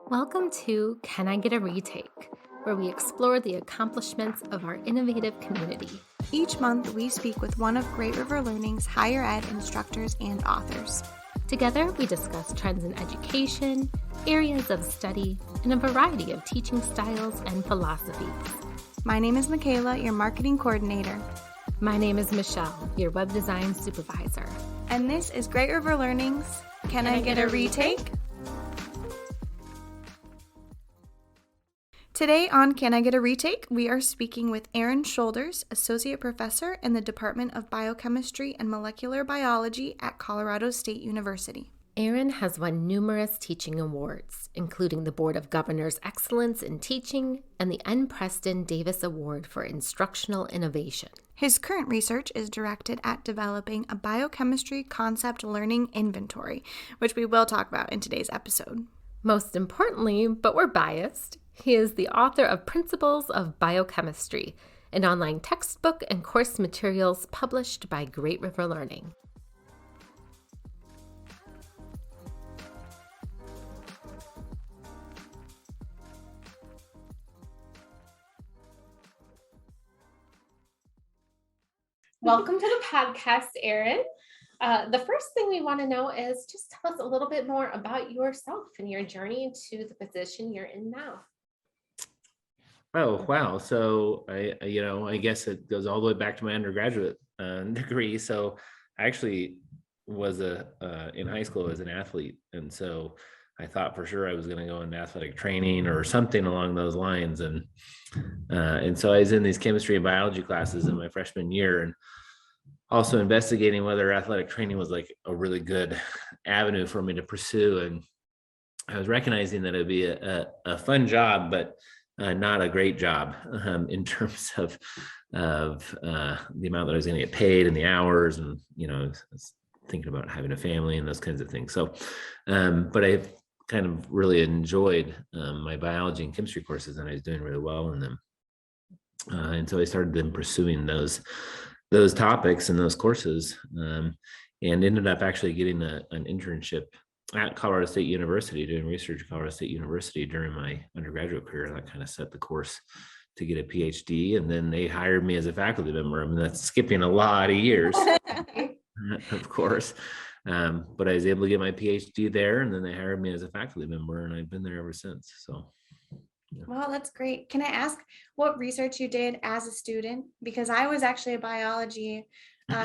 Welcome to Can I Get a Retake, where we explore the accomplishments of our innovative community. Each month, we speak with one of Great River Learning's higher ed instructors and authors. Together, we discuss trends in education, areas of study, and a variety of teaching styles and philosophies. My name is Michaela, your marketing coordinator. My name is Michelle, your web design supervisor. And this is Great River Learning's Can I Get a Retake? Today on Can I Get a Retake, we are speaking with Aaron Sholders, Associate Professor in the Department of Biochemistry and Molecular Biology at Colorado State University. Aaron has won numerous teaching awards, including the Board of Governors Excellence in Teaching and the N. Preston Davis Award for Instructional Innovation. His current research is directed at developing a biochemistry concept learning inventory, which we will talk about in today's episode. Most importantly, but we're biased, he is the author of Principles of Biochemistry, an online textbook and course materials published by Great River Learning. Welcome to the podcast, Aaron. The first thing we want to know is just tell us a little bit more about yourself and your journey to the position you're in now. Oh, wow. So I guess it goes all the way back to my undergraduate degree. So I actually was in high school as an athlete. And so I thought for sure I was going to go into athletic training or something along those lines. And so I was in these chemistry and biology classes in my freshman year and also investigating whether athletic training was like a really good avenue for me to pursue. And I was recognizing that it'd be a fun job, but not a great job in terms of the amount that I was going to get paid and the hours, and I was thinking about having a family and those kinds of things. So, but I kind of really enjoyed my biology and chemistry courses, and I was doing really well in them. And so I started then pursuing those topics and those courses, and ended up actually getting an internship at Colorado State University, doing research at Colorado State University during my undergraduate career. That kind of set the course to get a PhD. And then they hired me as a faculty member. I mean, that's skipping a lot of years, of course. But I was able to get my PhD there, and then they hired me as a faculty member, and I've been there ever since. So. Yeah. Well, that's great. Can I ask what research you did as a student? Because I was actually a biology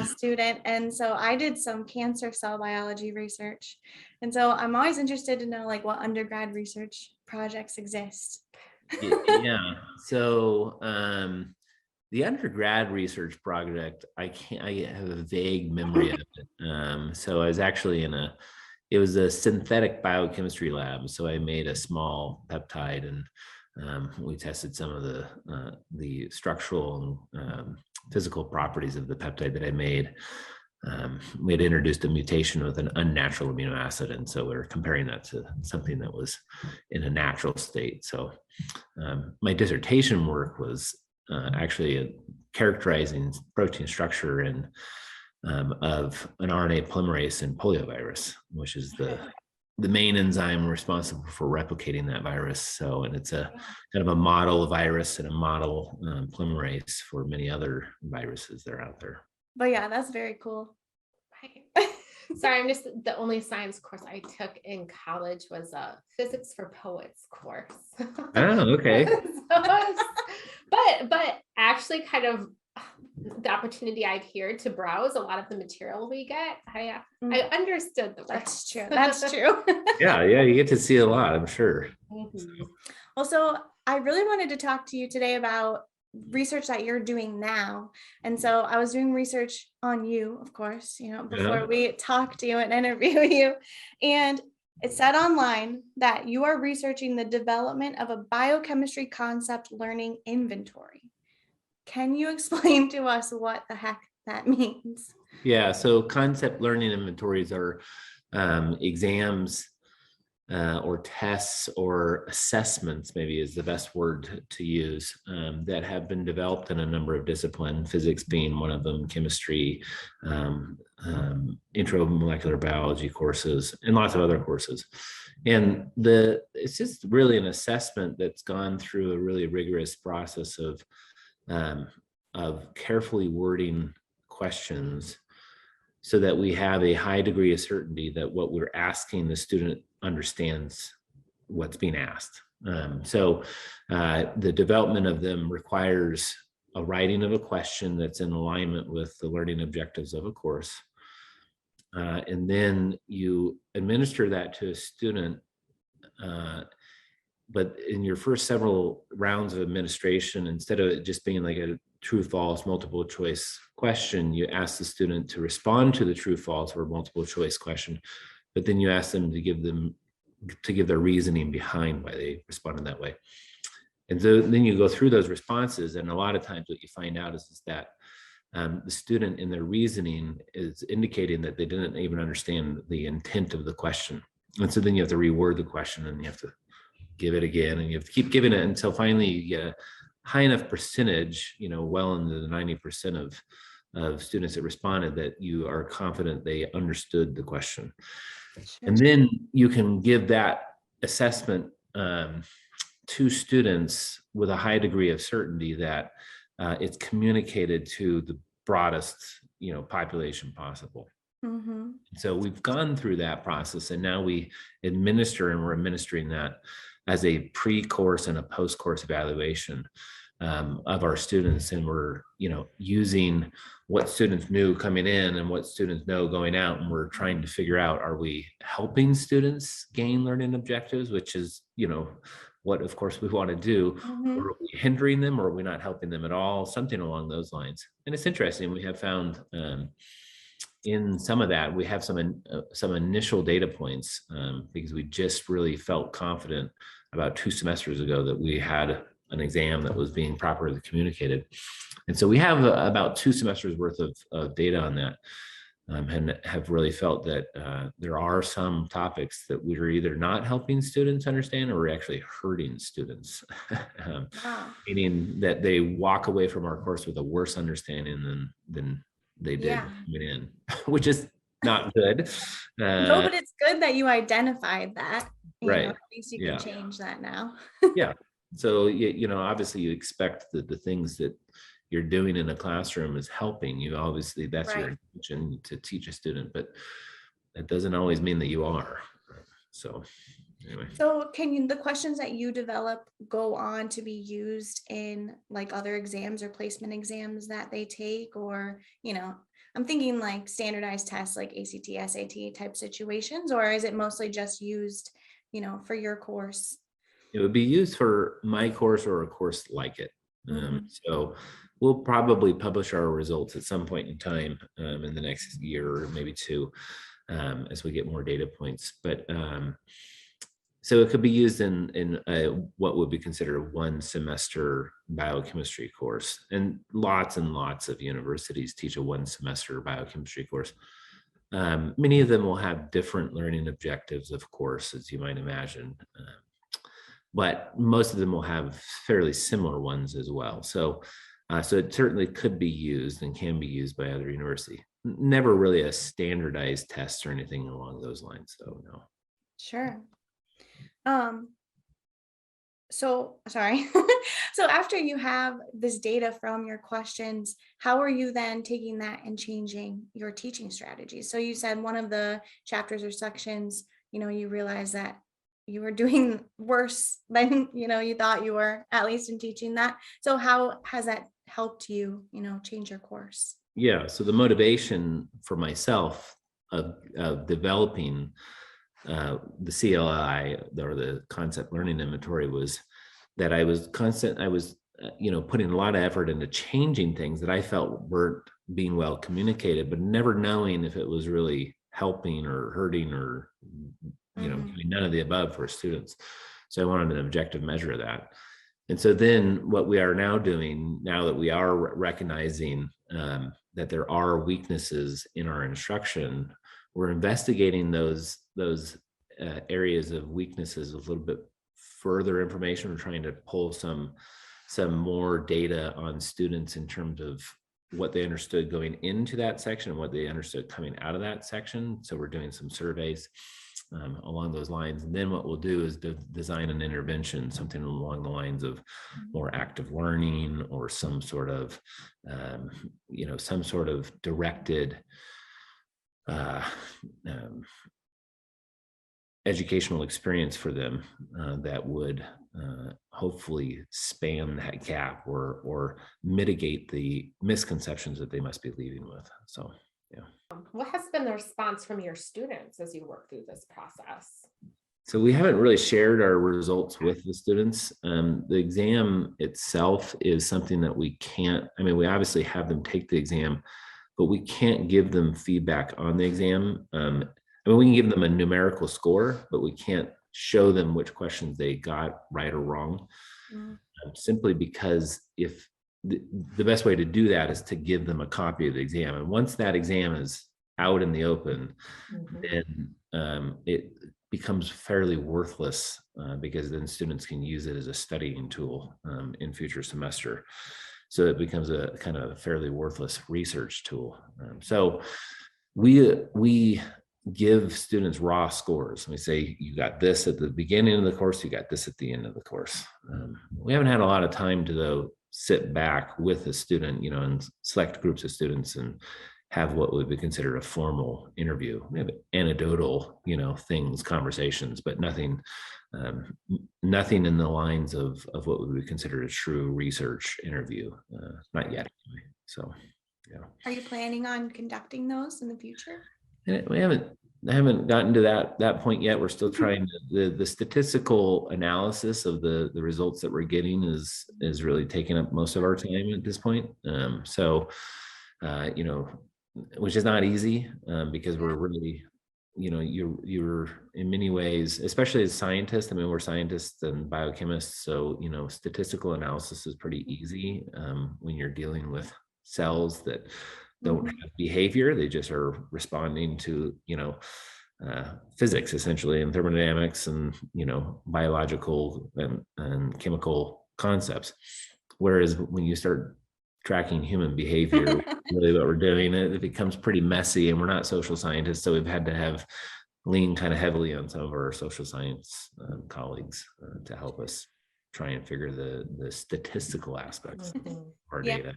student, and so I did some cancer cell biology research. And so I'm always interested to know what undergrad research projects exist. Yeah. So the undergrad research project, I have a vague memory of it. So I was actually it was a synthetic biochemistry lab. So I made a small peptide, and we tested some of the structural and physical properties of the peptide that I made. We had introduced a mutation with an unnatural amino acid, and so we were comparing that to something that was in a natural state. So my dissertation work was actually characterizing protein structure of an RNA polymerase in poliovirus, which is the main enzyme responsible for replicating that virus. So, and it's a kind of a model virus and a model polymerase for many other viruses that are out there. But yeah, that's very cool. Right. Sorry, the only science course I took in college was a physics for poets course. Oh, okay. But actually kind of the opportunity I've here to browse a lot of the material we get, I understood the work. That's true. That's true. Yeah, you get to see a lot, I'm sure. Mm-hmm. Well, so I really wanted to talk to you today about research that you're doing now. And so I was doing research on you, of course, before we talk to you and interview you. And it said online that you are researching the development of a biochemistry concept learning inventory. Can you explain to us what the heck that means? Yeah, so concept learning inventories are exams or tests or assessments, maybe is the best word to use, that have been developed in a number of disciplines, physics being one of them, chemistry, intro molecular biology courses, and lots of other courses. And it's just really an assessment that's gone through a really rigorous process of carefully wording questions so that we have a high degree of certainty that what we're asking the student understands what's being asked. The development of them requires a writing of a question that's in alignment with the learning objectives of a course. And then you administer that to a student. But in your first several rounds of administration, instead of it just being like a true false multiple choice question, you ask the student to respond to the true false or multiple choice question, but then you ask them to give their reasoning behind why they responded that way. And so then you go through those responses, and a lot of times what you find out is that the student in their reasoning is indicating that they didn't even understand the intent of the question. And so then you have to reword the question, and you have to give it again, and you have to keep giving it until finally you get a high enough percentage, well into the 90% of students that responded, that you are confident they understood the question. Sure. And then you can give that assessment to students with a high degree of certainty that it's communicated to the broadest, population possible. Mm-hmm. So we've gone through that process, and now we're administering that as a pre-course and a post-course evaluation of our students. And we're, using what students knew coming in and what students know going out. And we're trying to figure out, are we helping students gain learning objectives, which is, what of course we want to do, mm-hmm. or are we hindering them, or are we not helping them at all? Something along those lines. And it's interesting. We have found in some of that, we have some initial data points because we just really felt confident about 2 semesters ago that we had an exam that was being properly communicated. And so we have about 2 semesters worth of data on that, and have really felt that there are some topics that we're either not helping students understand, or we're actually hurting students, wow. Meaning that they walk away from our course with a worse understanding than they did coming in, which is not good. No, but it's good that you identified that. Right. At least you can change that now. Yeah. So, obviously you expect that the things that you're doing in a classroom is helping you. Obviously that's right. Your intention to teach a student, but that doesn't always mean that you are. So anyway. So can the questions that you develop go on to be used in like other exams or placement exams that they take, or, I'm thinking like standardized tests like ACT, SAT type situations, or is it mostly just used, for your course? It would be used for my course or a course like it. So we'll probably publish our results at some point in time in the next year or maybe 2 as we get more data points. But so it could be used in what would be considered a 1 semester biochemistry course. And lots of universities teach a 1 semester biochemistry course. Many of them will have different learning objectives, of course, as you might imagine. But most of them will have fairly similar ones as well. So it certainly could be used and can be used by other universities. Never really a standardized test or anything along those lines, though, no. Sure. So sorry. So after you have this data from your questions, how are you then taking that and changing your teaching strategies? So you said one of the chapters or sections, you realized that you were doing worse than, you thought you were, at least in teaching that. So how has that helped you, change your course? Yeah. So the motivation for myself of developing the CLI, or the concept learning inventory, was that I was putting a lot of effort into changing things that I felt weren't being well communicated, but never knowing if it was really helping or hurting, or none of the above for students. So I wanted an objective measure of that. And so then what we are now doing, now that we are recognizing that there are weaknesses in our instruction, we're investigating those areas of weaknesses with a little bit further information. We're trying to pull some more data on students in terms of what they understood going into that section and what they understood coming out of that section. So we're doing some surveys. along those lines. And then what we'll do is design an intervention, something along the lines of more active learning, or some sort of, some sort of directed educational experience for them that would hopefully span that gap, or mitigate the misconceptions that they must be leaving with. So, yeah. What has been the response from your students as you work through this process? So we haven't really shared our results with the students. The exam itself is something that we can't, we obviously have them take the exam, but we can't give them feedback on the exam. We can give them a numerical score, but we can't show them which questions they got right or wrong. Simply because if the best way to do that is to give them a copy of the exam. And once that exam is out in the open, then it becomes fairly worthless, because then students can use it as a studying tool in future semester. So it becomes a kind of fairly worthless research tool. So we give students raw scores. We say, you got this at the beginning of the course, you got this at the end of the course. We haven't had a lot of time to, though, sit back with a student, and select groups of students and have what would be considered a formal interview. We have anecdotal, things, conversations, but nothing in the lines of what would be considered a true research interview. Not yet. So, yeah. Are you planning on conducting those in the future? I haven't gotten to that point yet. We're still trying the statistical analysis of the results that we're getting is really taking up most of our time at this point. Which is not easy, because we're really, you're in many ways, especially as scientists. We're scientists and biochemists, so statistical analysis is pretty easy when you're dealing with cells that don't have behavior. They just are responding to, physics, essentially, and thermodynamics, and, biological and chemical concepts. Whereas when you start tracking human behavior, really what we're doing, it becomes pretty messy, and we're not social scientists. So we've had to lean kind of heavily on some of our social science colleagues to help us try and figure the statistical aspects of our data.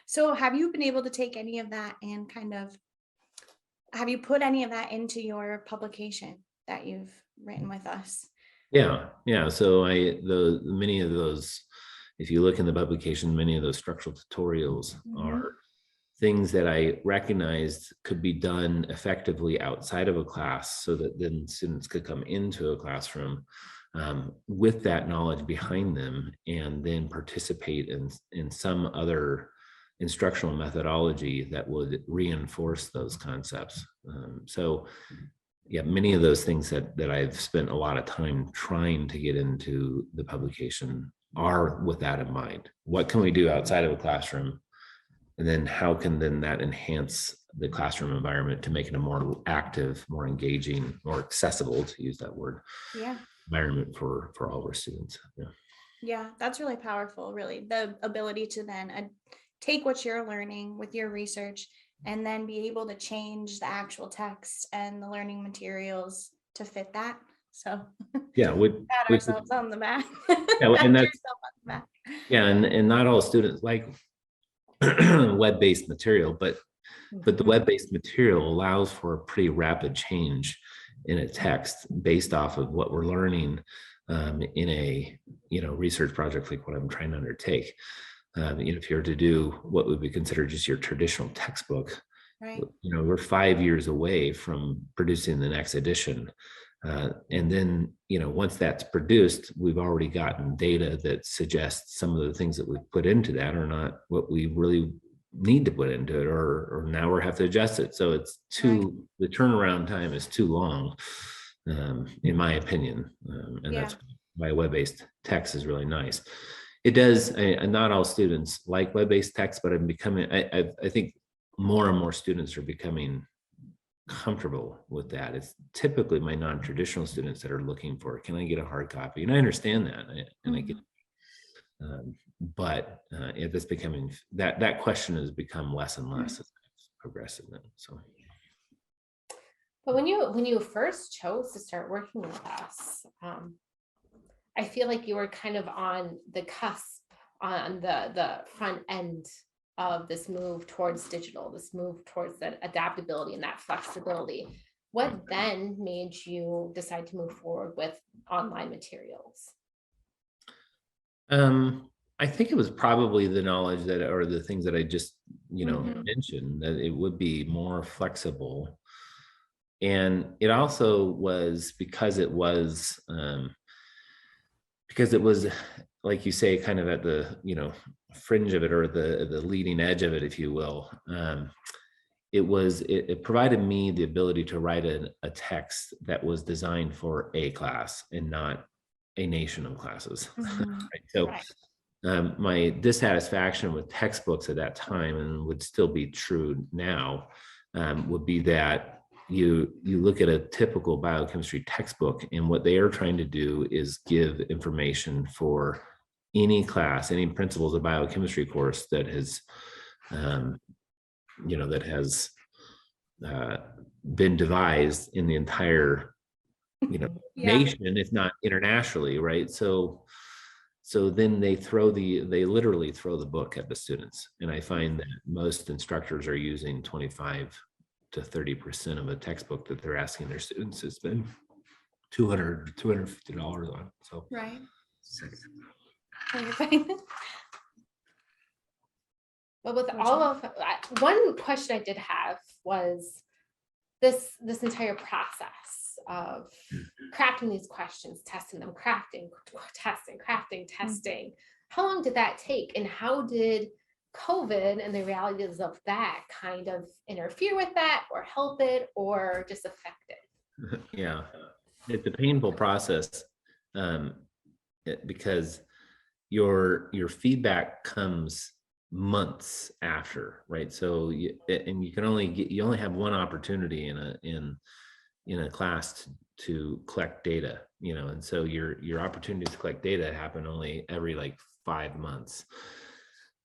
So have you been able to take any of that and have you put any of that into your publication that you've written with us? Yeah. So many of those, if you look in the publication, many of those structural tutorials are things that I recognized could be done effectively outside of a class, so that then students could come into a classroom with that knowledge behind them, and then participate in some other instructional methodology that would reinforce those concepts. Many of those things that I've spent a lot of time trying to get into the publication are with that in mind. What can we do outside of a classroom? And then how can then that enhance the classroom environment to make it a more active, more engaging, more accessible, to use that word, environment for all of our students. Yeah, that's really powerful, really. The ability to then take what you're learning with your research and then be able to change the actual text and the learning materials to fit that. So pat ourselves on the back. And not all students like web-based material, but the web-based material allows for a pretty rapid change in a text based off of what we're learning in a research project like what I'm trying to undertake. If you're to do what would be considered just your traditional textbook, we're 5 years away from producing the next edition. And then, once that's produced, we've already gotten data that suggests some of the things that we've put into that are not what we really need to put into it, or now we have to adjust it. So it's the turnaround time is too long, in my opinion. That's why web-based text is really nice. It does, and not all students like web-based text, but I think more and more students are becoming comfortable with that. It's typically my non-traditional students that are looking for, can I get a hard copy? And I understand that, and I get but if it's becoming that question has become less and less as it's progressive. So But when you first chose to start working with us, I feel like you were kind of on the cusp, on the front end of this move towards digital, this move towards that adaptability and that flexibility. What then made you decide to move forward with online materials? I think it was probably the knowledge that, or the things that I just, Mhm. mentioned, that it would be more flexible. And it also was because it was, like you say, kind of at the, fringe of it, or the leading edge of it, if you will. It provided me the ability to write a text that was designed for a class and not a nation of classes. Mhm. Right? So Right. my dissatisfaction with textbooks at that time, and would still be true now, would be that you look at a typical biochemistry textbook, and what they are trying to do is give information for any class, any principles of biochemistry course that has, um, that has uh, been devised in the entire, Yeah. nation, if not internationally, right? So then they literally throw the book at the students. And I find that most instructors are using 25 to 30% of a textbook that they're asking their students to spend $250 on. So Right. Okay. But with Which all one? of one question I did have was this entire process of crafting these questions, testing them, testing. How long did that take, and how did COVID and the realities of that kind of interfere with that, or help it, or just affect it? yeah, it's a painful process, um, because your feedback comes months after, right? So and you only have one opportunity in a class to collect data, and so your opportunities to collect data happen only every like 5 months.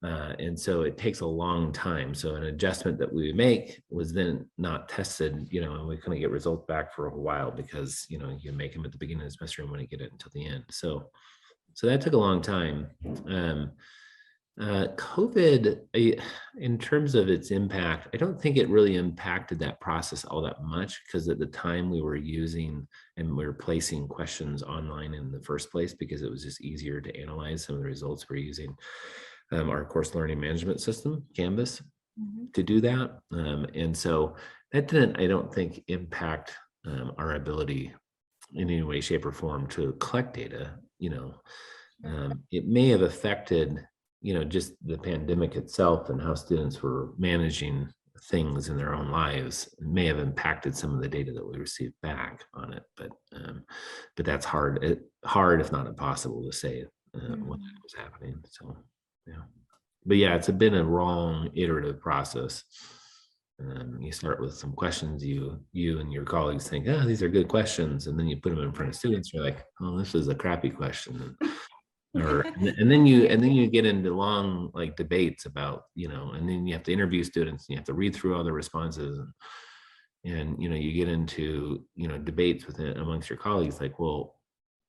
And so it takes a long time. So an adjustment that we make was then not tested, and we couldn't get results back for a while, because you make them at the beginning of the semester and wouldn't get it until the end. So that took a long time. COVID, in terms of its impact, I don't think it really impacted that process all that much, because at the time we were using and we were placing questions online in the first place, because it was just easier to analyze some of the results. We're using our course learning management system, Canvas, Mhm. to do that. And so that didn't, I don't think, impact our ability in any way, shape, or form to collect data. It may have affected, just the pandemic itself and how students were managing things in their own lives. It may have impacted some of the data that we received back on it, but that's hard, if not impossible, to say when that was happening. So, yeah. But yeah, it's been a long iterative process. You start with some questions, you and your colleagues think, oh, these are good questions, and then you put them in front of students, you're like, oh, this is a crappy question. And then you get into long like debates about, and then you have to interview students, and you have to read through all the responses, and you get into debates within amongst your colleagues, like, well,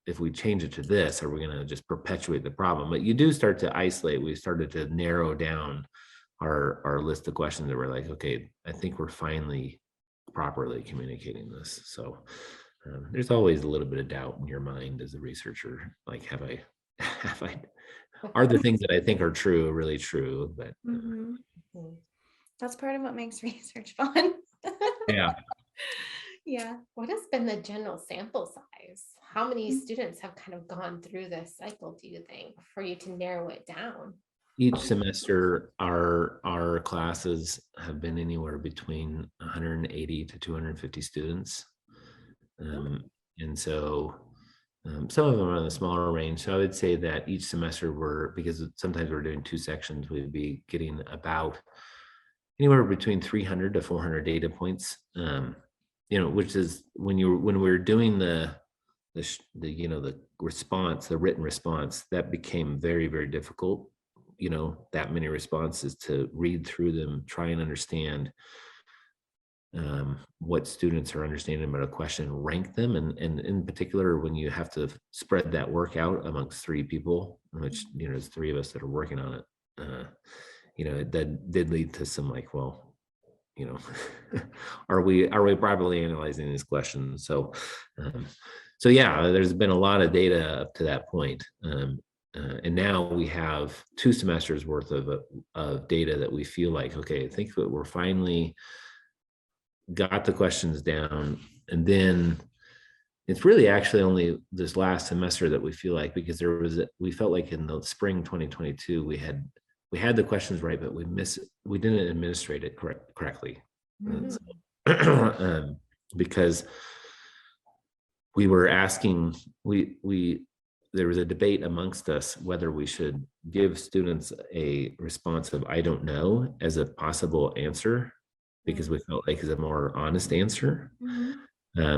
if we change it to this, are we going to just perpetuate the problem? But you do start to isolate. We started to narrow down our list of questions that were like, okay, I think we're finally properly communicating this. So there's always a little bit of doubt in your mind as a researcher, like, have I are the things that I think are true really true? But Mhm. That's part of what makes research fun. yeah. Yeah. What has been the general sample size? How many students have kind of gone through this cycle, do you think, for you to narrow it down? Each semester, our classes have been anywhere between 180 to 250 students. And so some of them are on the smaller range. So I would say that each semester because sometimes we're doing two sections, we'd be getting about anywhere between 300 to 400 data points. Which is when we're doing the response, the written response, that became very, very difficult. That many responses, to read through them, try and understand what students are understanding about a question, rank them, and in particular, when you have to spread that work out amongst 3 people, which, there's 3 of us that are working on it, that did lead to some like, well, are we properly analyzing these questions? So yeah, there's been a lot of data up to that point. And now we have 2 semesters worth of data that we feel like, okay, I think that we're finally got the questions down. And then it's really actually only this last semester that we feel like, because we felt like in the spring 2022, we had the questions right, but we didn't administrate it correctly. So, because we were asking, there was a debate amongst us whether we should give students a response of "I don't know" as a possible answer, because we felt like it's a more honest answer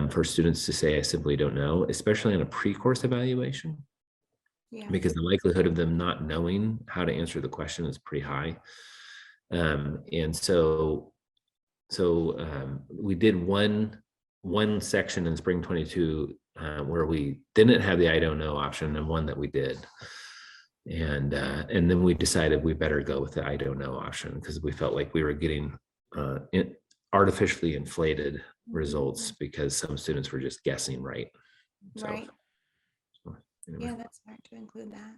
for students to say "I simply don't know," especially in a pre-course evaluation, because the likelihood of them not knowing how to answer the question is pretty high. And so we did one section in spring 22 where we didn't have the "I don't know" option, and one that we did. And then we decided we better go with the "I don't know" option, because we felt like we were getting artificially inflated results because some students were just guessing right. Right. So anyway. Yeah, that's smart to include that.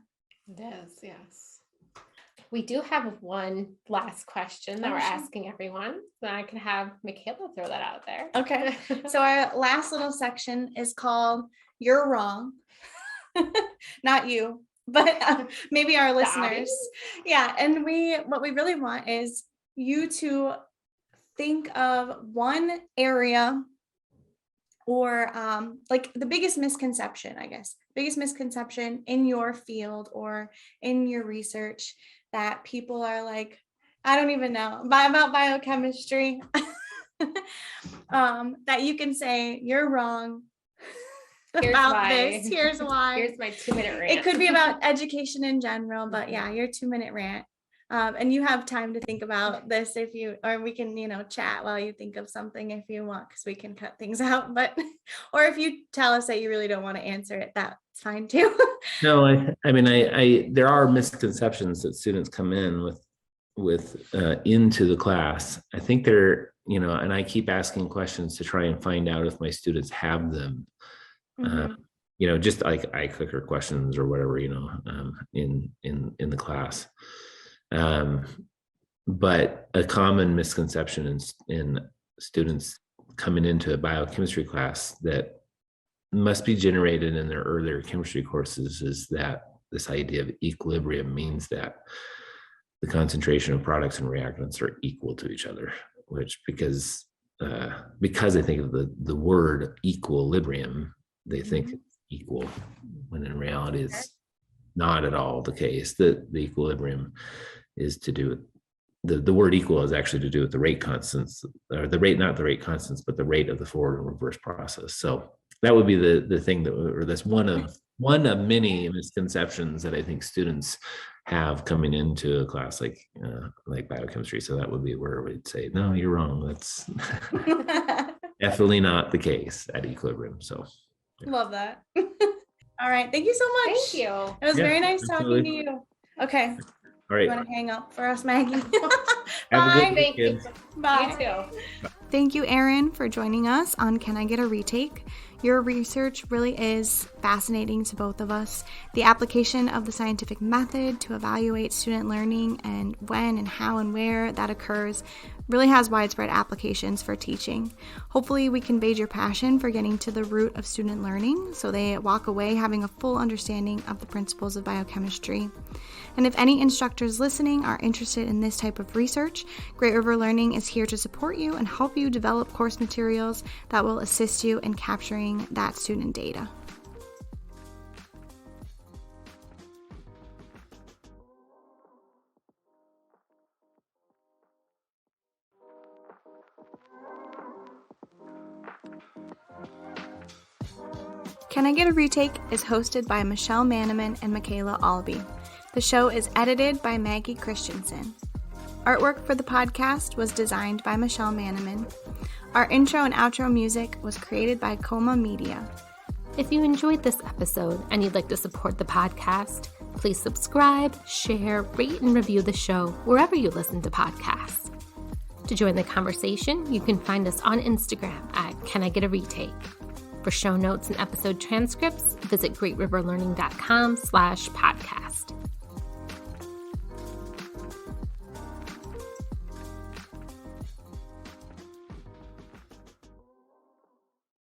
It is, yes. We do have one last question that we're asking everyone. So I can have Michaela throw that out there. Okay. So our last little section is called "You're Wrong." Not you, but maybe our listeners. Yeah. And what we really want is you to think of one area or like the biggest misconception, I guess, biggest misconception in your field or in your research that people are like, I don't even know about biochemistry, that you can say "You're wrong" about this. Here's why. Here's my 2-minute rant. It could be about education in general, but yeah, your 2-minute rant. And you have time to think about this or we can, chat while you think of something if you want, because we can cut things out. But, or if you tell us that you really don't want to answer it, that's fine too. No, I mean, there are misconceptions that students come in with into the class. I think they're, and I keep asking questions to try and find out if my students have them. Just like eye clicker questions or whatever, in the class. But a common misconception in students coming into a biochemistry class that must be generated in their earlier chemistry courses is that this idea of equilibrium means that the concentration of products and reactants are equal to each other, which because I think of the word equilibrium, they think it's equal, when in reality it's not at all the case. The equilibrium is to do with the word "equal" is actually to do with the rate constants, or the rate, not the rate constants, but the rate of the forward and reverse process. So that would be the thing that's one of many misconceptions that I think students have coming into a class like biochemistry. So that would be where we'd say, no, you're wrong. That's definitely not the case at equilibrium. So yeah. Love that. All right. Thank you so much. Thank you. It was very nice absolutely. talking to you. Okay. All right. You want to hang up for us, Maggie? Bye. Thank you. Bye. You too. Thank you, Erin, for joining us on Can I Get a Retake? Your research really is fascinating to both of us. The application of the scientific method to evaluate student learning and when and how and where that occurs really has widespread applications for teaching. Hopefully we conveyed your passion for getting to the root of student learning so they walk away having a full understanding of the principles of biochemistry. And if any instructors listening are interested in this type of research, Great River Learning is here to support you and help you develop course materials that will assist you in capturing that student data. Can I Get a Retake is hosted by Michelle Manneman and Michaela Albee. The show is edited by Maggie Christensen. Artwork for the podcast was designed by Michelle Manneman. Our intro and outro music was created by Coma Media. If you enjoyed this episode and you'd like to support the podcast, please subscribe, share, rate, and review the show wherever you listen to podcasts. To join the conversation, you can find us on Instagram at Can I Get a Retake? For show notes and episode transcripts, visit greatriverlearning.com/podcast.